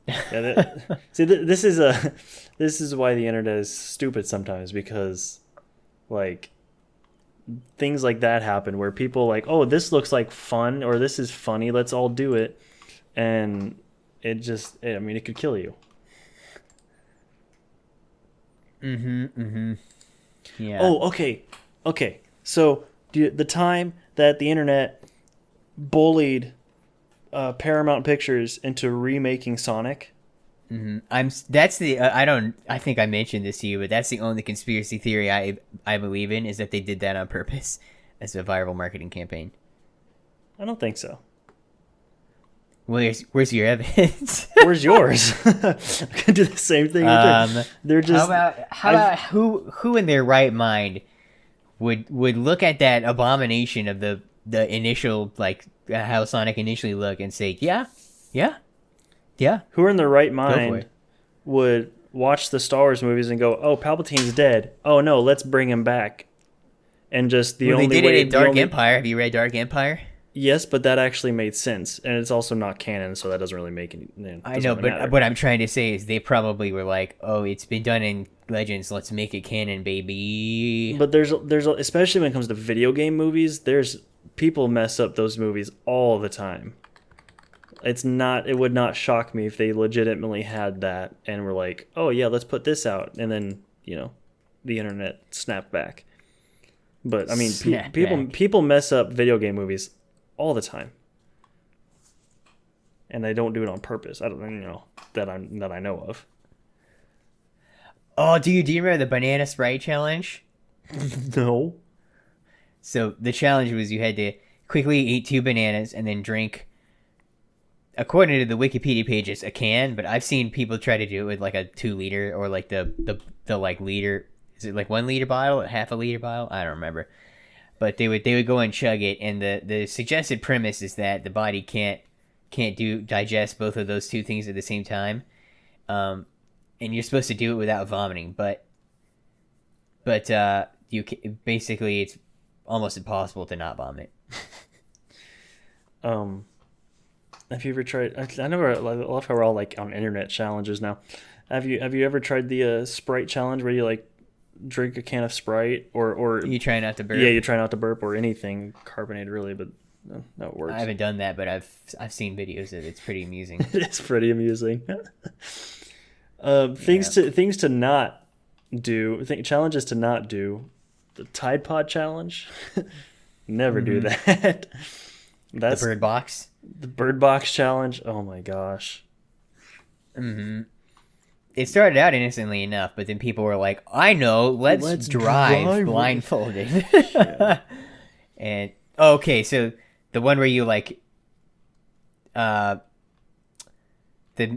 S2: Yeah, this is why the internet is stupid sometimes, because like things like that happen where people like, oh, this looks like fun, or this is funny, let's all do it, and it could kill you.
S1: Mm-hmm. Mm-hmm. Yeah.
S2: Oh, okay, okay. So the time that the internet bullied Paramount Pictures into remaking Sonic.
S1: Mm-hmm. That's the I don't I think I mentioned this to you, but that's the only conspiracy theory I believe in is that they did that on purpose as a viral marketing campaign.
S2: I don't think so.
S1: Where's your evidence?
S2: Where's yours? I can do the same thing.
S1: um,
S2: They're just.
S1: how about who in their right mind would look at that abomination of the initial like how Sonic initially looked and say yeah, yeah, yeah,
S2: Who in their right
S1: go for
S2: mind
S1: it.
S2: would watch the Star Wars movies and go, "Oh, Palpatine's dead. Oh no, let's bring him back." And just the
S1: Well, they
S2: only
S1: did it
S2: way,
S1: in Dark Empire. Have you read Dark Empire?
S2: yes, but that actually made sense, and it's also not canon, so that doesn't really make any.
S1: I
S2: Doesn't
S1: know,
S2: really
S1: but
S2: matter.
S1: what I'm trying to say is they probably were like, "Oh, it's been done in Legends. Let's make it canon, baby."
S2: But there's especially when it comes to video game movies, there's people mess up those movies all the time. It would not shock me if they legitimately had that and were like, "Oh yeah, let's put this out." And then, the internet snapped back. But I mean,
S1: Snap
S2: people
S1: back.
S2: people mess up video game movies all the time. And they don't do it on purpose. I don't that I know of.
S1: Oh, do you remember the banana Sprite challenge?
S2: No.
S1: So the challenge was you had to quickly eat 2 bananas and then drink. According to the Wikipedia pages, a can, but I've seen people try to do it with like a 2 liter or like the like liter. Is it like 1 liter bottle, half a liter bottle? I don't remember. But they would go and chug it, and the suggested premise is that the body can't digest both of those two things at the same time, and you're supposed to do it without vomiting. But basically it's almost impossible to not vomit.
S2: Um Have you ever tried? I know I love how we're all like on internet challenges now. Have you ever tried the Sprite challenge where you like drink a can of Sprite or
S1: You try not to burp.
S2: yeah, you try not to burp or anything carbonated really, but no, it works.
S1: I haven't done that, but I've seen videos of it. It's pretty amusing.
S2: It's pretty amusing. Things
S1: Yeah.
S2: to not do. Challenges to not do. The Tide Pod challenge. Never do that.
S1: The
S2: That's
S1: bird box.
S2: the Bird Box challenge. Oh my gosh.
S1: It started out innocently enough, but then people were like, "I know, let's drive
S2: drive."
S1: blindfolded."
S2: Yeah.
S1: And okay, so the one where you like, then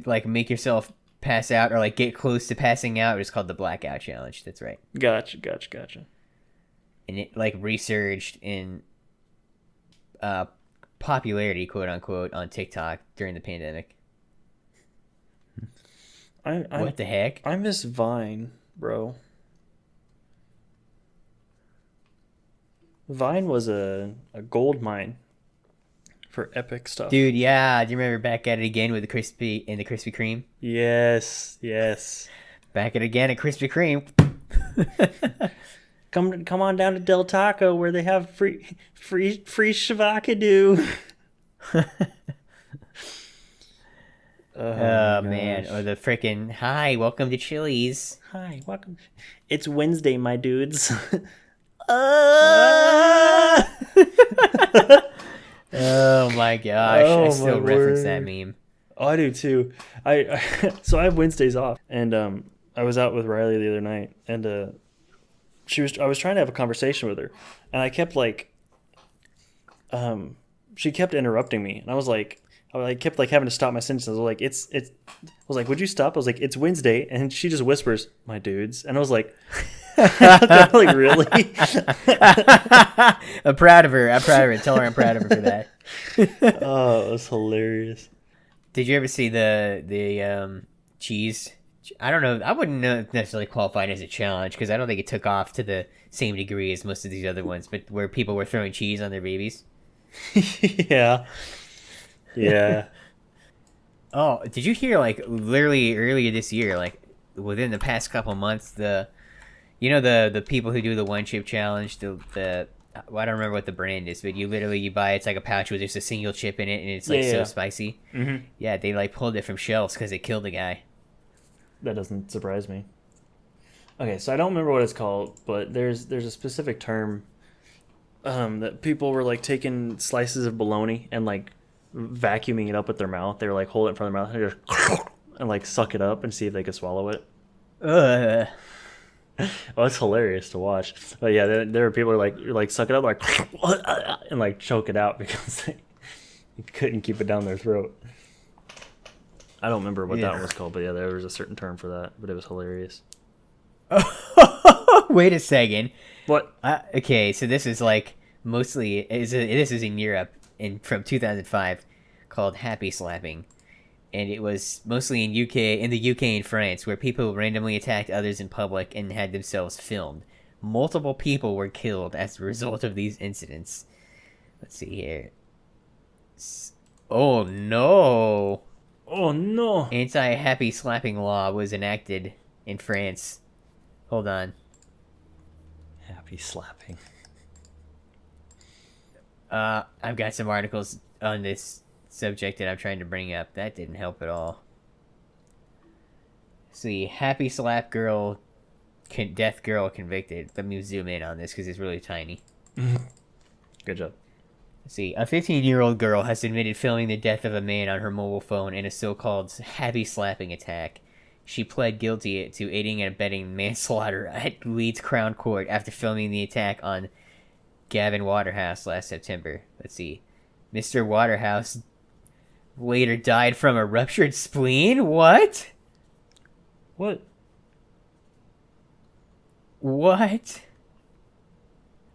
S1: like make yourself pass out or like get close to passing out is called the blackout challenge. That's right,
S2: Gotcha.
S1: and it like resurged in popularity, quote unquote, on TikTok during the pandemic. What the heck?
S2: I miss Vine, bro. Vine was a gold mine for epic stuff.
S1: Dude, yeah. Do you remember Back at It Again with the Krispy Kreme?
S2: Yes.
S1: Back at It Again at Krispy Kreme.
S2: Come on down to Del Taco where they have free shavakadu.
S1: Oh man. Or the frickin' hi, welcome to Chili's.
S2: Hi, welcome. It's Wednesday, my dudes.
S1: Oh my gosh.
S2: Oh,
S1: I still
S2: my
S1: reference
S2: word.
S1: that meme.
S2: Oh, I do too. So I have Wednesdays off, and I was out with Riley the other night, and I was trying to have a conversation with her, and I kept like, she kept interrupting me, and I kept like having to stop my sentences. I was like, I was like, would you stop? I was like, it's Wednesday, and she just whispers, my dudes, and I was like, like really?
S1: I'm proud of her. Tell her I'm proud of her for that.
S2: Oh, it was hilarious.
S1: Did you ever see the cheese? I don't know. I wouldn't necessarily qualify it as a challenge because I don't think it took off to the same degree as most of these other ones. But where people were throwing cheese on their babies.
S2: Yeah.
S1: Oh, did you hear like literally earlier this year, like within the past couple months, the people who do the one chip challenge, well, I don't remember what the brand is, but you buy it's like a pouch with just a single chip in it, and it's like so spicy.
S2: Mm-hmm.
S1: Yeah, they like pulled it from shelves because it killed a guy.
S2: That doesn't surprise me. Okay, so I don't remember what it's called, but there's a specific term that people were like taking slices of bologna and like vacuuming it up with their mouth. They were like hold it in front of their mouth and just and like suck it up and see if they could swallow it.
S1: Ugh.
S2: Well, it's hilarious to watch. But yeah, there are people who like suck it up like and like choke it out because they couldn't keep it down their throat. I don't remember what that one was called, but yeah, there was a certain term for that, but it was hilarious.
S1: Wait a second.
S2: What?
S1: Okay, so this is like mostly this is in Europe from 2005 called happy slapping, and it was mostly in the UK and France where people randomly attacked others in public and had themselves filmed. Multiple people were killed as a result of these incidents. Let's see here. Oh no!
S2: Oh no!
S1: Anti-happy slapping law was enacted in France. Hold on.
S2: Happy slapping.
S1: I've got some articles on this subject that I'm trying to bring up. That didn't help at all. See, happy slap girl, death girl convicted. Let me zoom in on this because it's really tiny.
S2: Good job.
S1: See, a 15-year-old girl has admitted filming the death of a man on her mobile phone in a so-called happy slapping attack. She pled guilty to aiding and abetting manslaughter at Leeds Crown Court after filming the attack on Gavin Waterhouse last September. Let's see. Mr. Waterhouse later died from a ruptured spleen? What?
S2: What?
S1: What?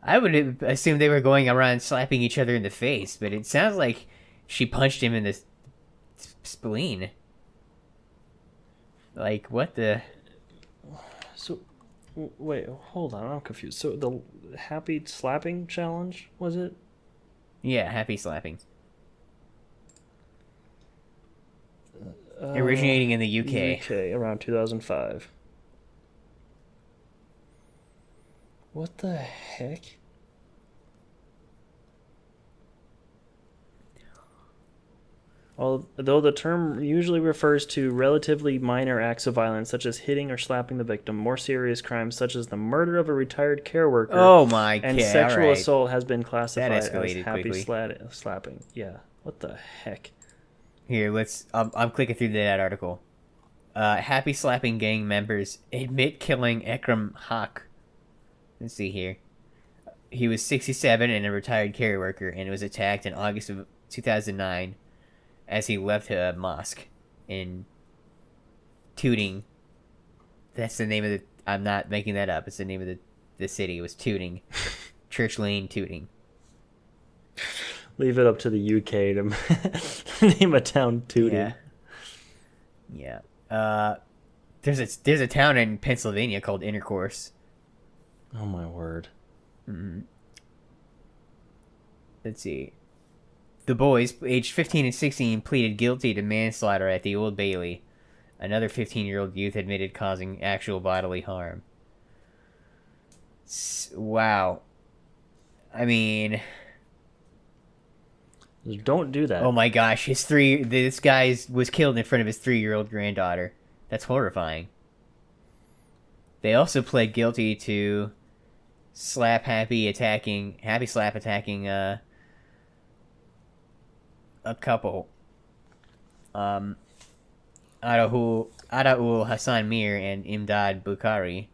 S1: I would assume they were going around slapping each other in the face, but it sounds like she punched him in the spleen. Like, what the...
S2: So, wait, hold on, I'm confused. So, the happy slapping challenge, was it?
S1: Yeah, happy slapping. Originating in the UK.
S2: UK, around 2005. What the heck? Although the term usually refers to relatively minor acts of violence, such as hitting or slapping the victim, more serious crimes such as the murder of a retired care worker and sexual assault has been classified as happy slapping. Yeah, what the heck?
S1: Here, I'm clicking through that article. Happy slapping gang members admit killing Ekram Haq. Let's see here. He was 67 and a retired care worker, and was attacked in August of 2009 as he left a mosque in Tooting. That's the name of the... I'm not making that up. It's the name of the city. It was Tooting. Church Lane, Tooting.
S2: Leave it up to the UK to name a town Tooting.
S1: Yeah. There's a town in Pennsylvania called Intercourse.
S2: Oh my word.
S1: Mm-hmm. Let's see. The boys, aged 15 and 16, pleaded guilty to manslaughter at the Old Bailey. Another 15-year-old youth admitted causing actual bodily harm. Wow. I mean...
S2: Don't do that.
S1: Oh my gosh, this guy was killed in front of his 3-year-old granddaughter. That's horrifying. They also pled guilty to happy slap attacking a couple. Adaul Hassan Mir and Imdad Bukhari,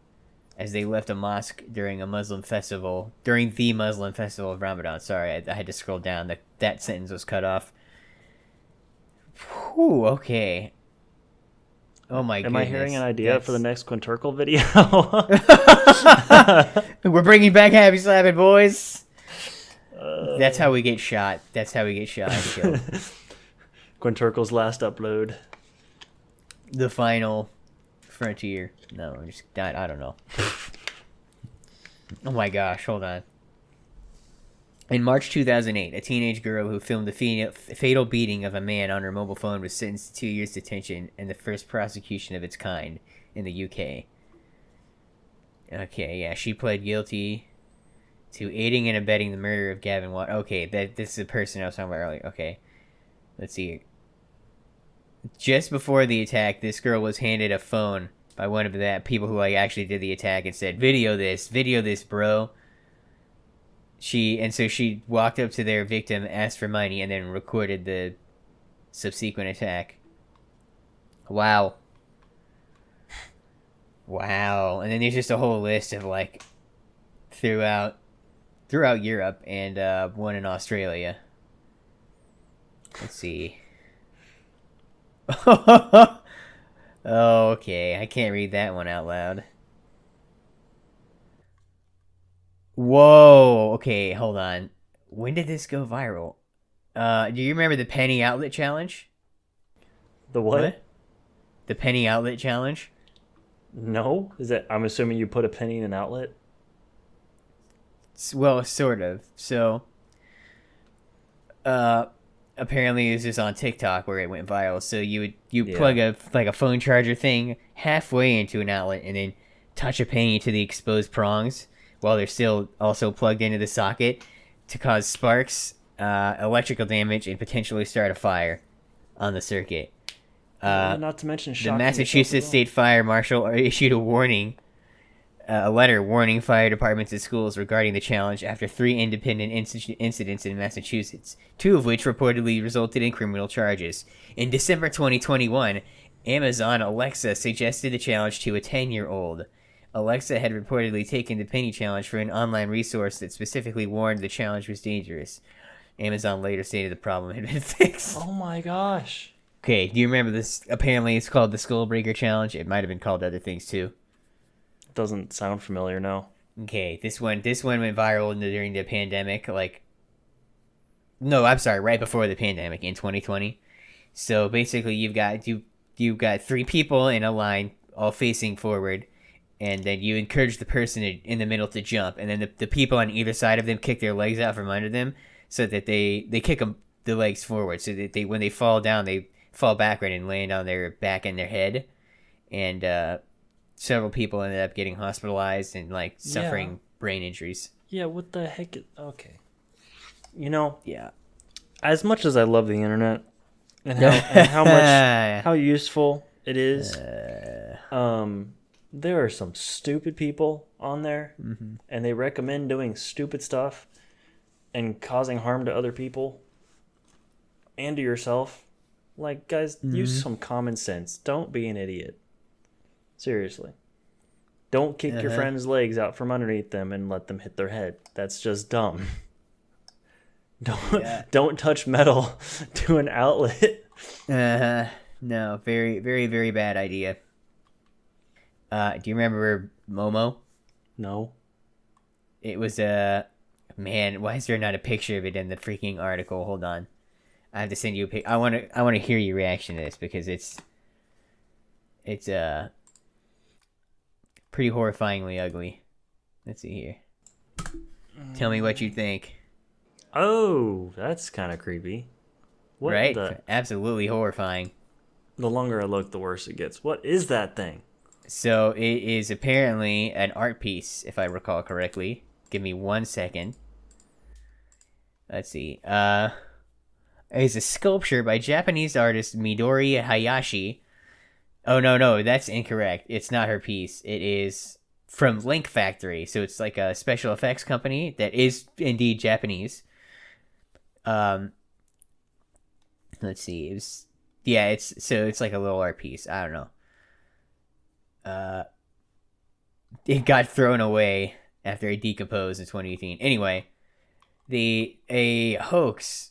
S1: as they left a mosque during the Muslim festival of Ramadan. Sorry, I had to scroll down. That sentence was cut off. Whew, okay. Oh my goodness.
S2: Am I hearing an idea for the next Quinturkle video?
S1: We're bringing back happy slapping, boys. That's how we get shot. And killed.
S2: Quinturkle's last upload.
S1: The final frontier. No, I don't know. Oh my gosh, hold on. In March 2008, a teenage girl who filmed the fatal beating of a man on her mobile phone was sentenced to 2 years detention and the first prosecution of its kind in the UK. Okay, yeah, she pled guilty to aiding and abetting the murder of Gavin Watt. Okay, this is the person I was talking about earlier. Okay, let's see. Just before the attack, this girl was handed a phone by one of the people who like actually did the attack and said, video this, bro. So she walked up to their victim, asked for money, and then recorded the subsequent attack. Wow. And then there's just a whole list of like throughout Europe and one in Australia. Let's see. Okay, I can't read that one out loud. Whoa, okay, hold on. When did this go viral? Do you remember the penny outlet challenge?
S2: The what?
S1: The penny outlet challenge?
S2: No? Is that, I'm assuming you put a penny in an outlet?
S1: Well, sort of. So, apparently it was just on TikTok where it went viral. So you plug a phone charger thing halfway into an outlet and then touch a penny to the exposed prongs while they're still also plugged into the socket to cause sparks, electrical damage, and potentially start a fire on the circuit.
S2: Not to mention
S1: the Massachusetts State Fire Marshal issued a letter warning fire departments and schools regarding the challenge after 3 independent incidents in Massachusetts, 2 of which reportedly resulted in criminal charges. In December 2021, Amazon Alexa suggested the challenge to a 10-year-old. Alexa had reportedly taken the penny challenge for an online resource that specifically warned the challenge was dangerous. Amazon later stated the problem had been fixed.
S2: Oh my gosh.
S1: Okay, do you remember this? Apparently it's called the Skullbreaker Challenge. It might have been called other things too.
S2: Doesn't sound familiar, no.
S1: Okay, this one went viral during the pandemic, right before the pandemic in 2020. So basically you've got 3 people in a line all facing forward, and then you encourage the person in the middle to jump, and then the people on either side of them kick their legs out from under them so that they kick the legs forward so that when they fall down, they fall backward and land on their back and their head. And several people ended up getting hospitalized and suffering brain injuries.
S2: Yeah, what the heck? Okay.
S1: Yeah.
S2: As much as I love the internet and how useful it is, there are some stupid people on there, and they recommend doing stupid stuff and causing harm to other people and to yourself. Guys, use some common sense. Don't be an idiot. Seriously. Don't kick your friend's legs out from underneath them and let them hit their head. That's just dumb. Don't touch metal to an outlet.
S1: No, very, very, very bad idea. Do you remember Momo?
S2: No.
S1: It was man, why is there not a picture of it in the freaking article? Hold on. I have to send you a pic. I want to hear your reaction to this because it's pretty horrifyingly ugly. Let's see here. Tell me what you think.
S2: Oh, that's kind of creepy. What
S1: right? Absolutely horrifying.
S2: The longer I look, the worse it gets. What is that thing?
S1: So it is apparently an art piece, if I recall correctly. Give me 1 second. Let's see. It's a sculpture by Japanese artist Midori Hayashi. Oh, no, that's incorrect. It's not her piece. It is from Link Factory. So it's like a special effects company that is indeed Japanese. Let's see. It's like a little art piece. I don't know. It got thrown away after it decomposed in 2018. Anyway, a hoax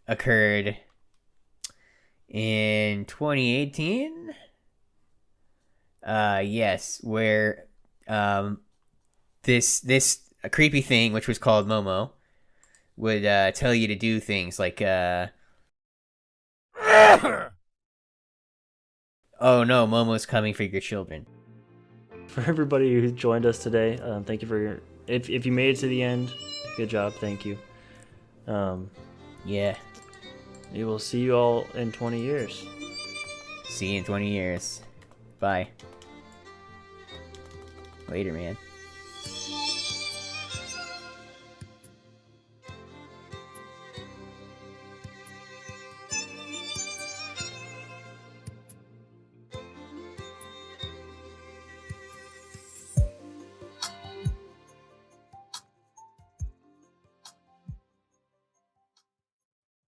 S1: occurred in 2018. Yes, where this a creepy thing which was called Momo would tell you to do things like oh no, Momo's coming for your children.
S2: For everybody who joined us today, thank you for your. If you made it to the end, good job. Thank you.
S1: Yeah.
S2: We will see you all in 20 years.
S1: See you in 20 years. Bye. Later, man.